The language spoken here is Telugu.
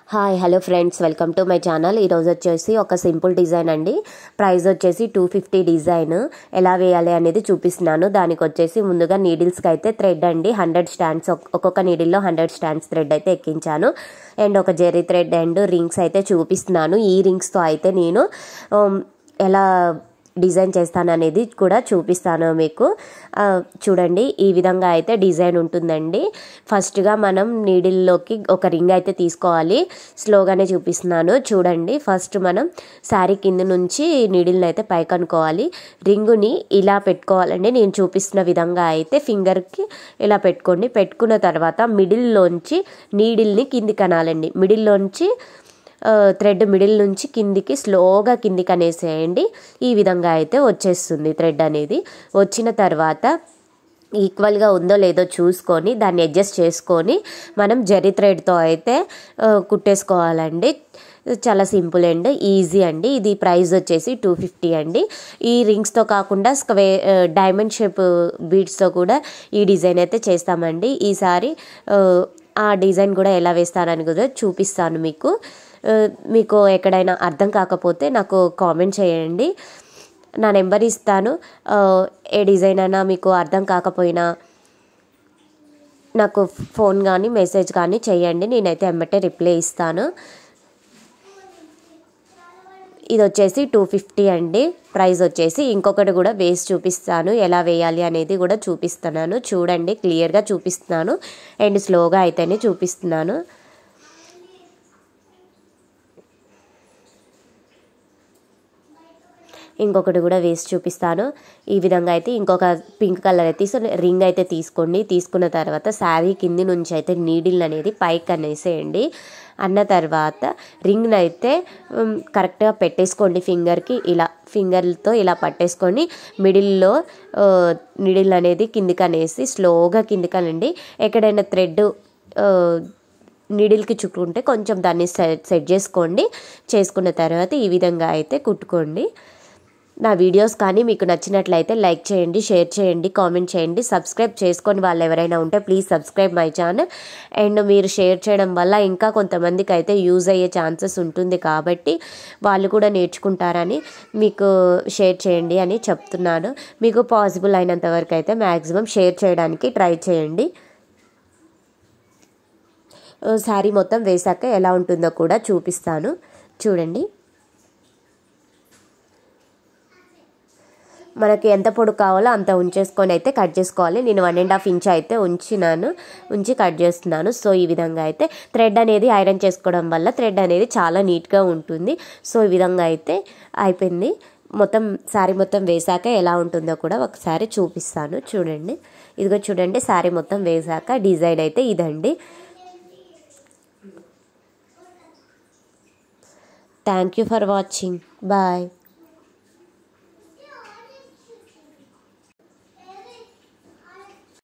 Hi hello friends, welcome to my channel. ఈరోజు వచ్చేసి ఒక సింపుల్ డిజైన్ అండి. ప్రైస్ వచ్చేసి 250 డిజైన్ ఎలా వేయాలి అనేది చూపిస్తున్నాను. దానికి వచ్చేసి ముందుగా నీడిల్స్కి అయితే థ్రెడ్ అండి 100 స్టాండ్స్, ఒక్కొక్క నీడిల్లో 100 స్టాండ్స్ థ్రెడ్ అయితే ఎక్కించాను. అండ్ ఒక జెర్రీ థ్రెడ్ అండ్ రింగ్స్ అయితే చూపిస్తున్నాను. ఈ రింగ్స్తో అయితే నేను ఎలా డిజైన్ చేస్తాను అనేది కూడా చూపిస్తాను మీకు. చూడండి, ఈ విధంగా అయితే డిజైన్ ఉంటుందండి. ఫస్ట్గా మనం నీడిల్లోకి ఒక రింగ్ అయితే తీసుకోవాలి. స్లోగానే చూపిస్తున్నాను చూడండి. ఫస్ట్ మనం శారీ కింద నుంచి నీడిల్ని అయితే పైకి అనుకోవాలి. రింగుని ఇలా పెట్టుకోవాలండి. నేను చూపిస్తున్న విధంగా అయితే ఫింగర్కి ఇలా పెట్టుకోండి. పెట్టుకున్న తర్వాత మిడిల్లోంచి నీడిల్ని కిందికి అనాలండి. మిడిల్లోంచి థ్రెడ్ మిడిల్ నుంచి కిందికి స్లోగా కిందికి అనేసేయండి. ఈ విధంగా అయితే వచ్చేస్తుంది థ్రెడ్ అనేది. వచ్చిన తర్వాత ఈక్వల్గా ఉందో లేదో చూసుకొని దాన్ని అడ్జస్ట్ చేసుకొని మనం జెర్రీ థ్రెడ్తో అయితే కుట్టేసుకోవాలండి. చాలా సింపుల్ అండ్ ఈజీ అండి. ఇది ప్రైస్ వచ్చేసి 250 అండి. ఈ రింగ్స్తో కాకుండా డైమండ్ షేప్ బీడ్స్తో కూడా ఈ డిజైన్ అయితే చేస్తామండి. ఈసారి ఆ డిజైన్ కూడా ఎలా వేస్తానని కూడా చూపిస్తాను మీకు. మీకు ఎక్కడైనా అర్థం కాకపోతే నాకు కామెంట్ చేయండి, నా నెంబర్ ఇస్తాను. ఏ డిజైన్ అయినా మీకు అర్థం కాకపోయినా నాకు ఫోన్ కానీ మెసేజ్ కానీ చేయండి, నేనైతే ఎమ్మటే రిప్లై ఇస్తాను. ఇది వచ్చేసి 250 అండి ప్రైస్ వచ్చేసి. ఇంకొకటి కూడా వేసి చూపిస్తాను, ఎలా వేయాలి అనేది కూడా చూపిస్తున్నాను. చూడండి, క్లియర్గా చూపిస్తున్నాను అండ్ స్లోగా అయితేనే చూపిస్తున్నాను. ఇంకొకటి కూడా వేసి చూపిస్తాను. ఈ విధంగా అయితే ఇంకొక పింక్ కలర్ అయితే రింగ్ అయితే తీసుకోండి. తీసుకున్న తర్వాత శారీ కింది నుంచి అయితే నీడిల్ అనేది పైకి అనేసేయండి. అన్న తర్వాత రింగ్ని అయితే కరెక్ట్గా పెట్టేసుకోండి. ఫింగర్కి ఇలా ఫింగర్తో ఇలా పట్టేసుకొని మిడిల్లో నీడిల్ అనేది కిందికి అనేసి స్లోగా కిందికి అనండి. ఎక్కడైనా థ్రెడ్ నీడిల్కి చుట్టుకుంటే కొంచెం దాన్ని సెట్ చేసుకోండి. చేసుకున్న తర్వాత ఈ విధంగా అయితే కుట్టుకోండి. నా వీడియోస్ కానీ మీకు నచ్చినట్లయితే లైక్ చేయండి, షేర్ చేయండి, కామెంట్ చేయండి. సబ్స్క్రైబ్ చేసుకొని వాళ్ళు ఎవరైనా ఉంటే please subscribe my channel. And మీరు షేర్ చేయడం వల్ల ఇంకా కొంతమందికి అయితే యూజ్ అయ్యే ఛాన్సెస్ ఉంటుంది కాబట్టి వాళ్ళు కూడా నేర్చుకుంటారని మీకు షేర్ చేయండి అని చెప్తున్నాను. మీకు పాసిబుల్ అయినంత వరకు అయితే మ్యాక్సిమం షేర్ చేయడానికి ట్రై చేయండి. శారీ మొత్తం వేసాక ఎలా ఉంటుందో కూడా చూపిస్తాను చూడండి. మనకి ఎంత పొడుగు కావాలో అంత ఉంచేసుకొని అయితే కట్ చేసుకోవాలి. నేను 1.5 ఇంచ్ అయితే ఉంచి కట్ చేస్తున్నాను. సో ఈ విధంగా అయితే థ్రెడ్ అనేది ఐరన్ చేసుకోవడం వల్ల థ్రెడ్ అనేది చాలా నీట్గా ఉంటుంది. సో ఈ విధంగా అయితే అయిపోయింది. మొత్తం శారీ మొత్తం వేసాక ఎలా ఉంటుందో కూడా ఒకసారి చూపిస్తాను చూడండి. ఇదిగో చూడండి, శారీ మొత్తం వేసాక డిజైన్ అయితే ఇదండి. Thank you for watching. Bye.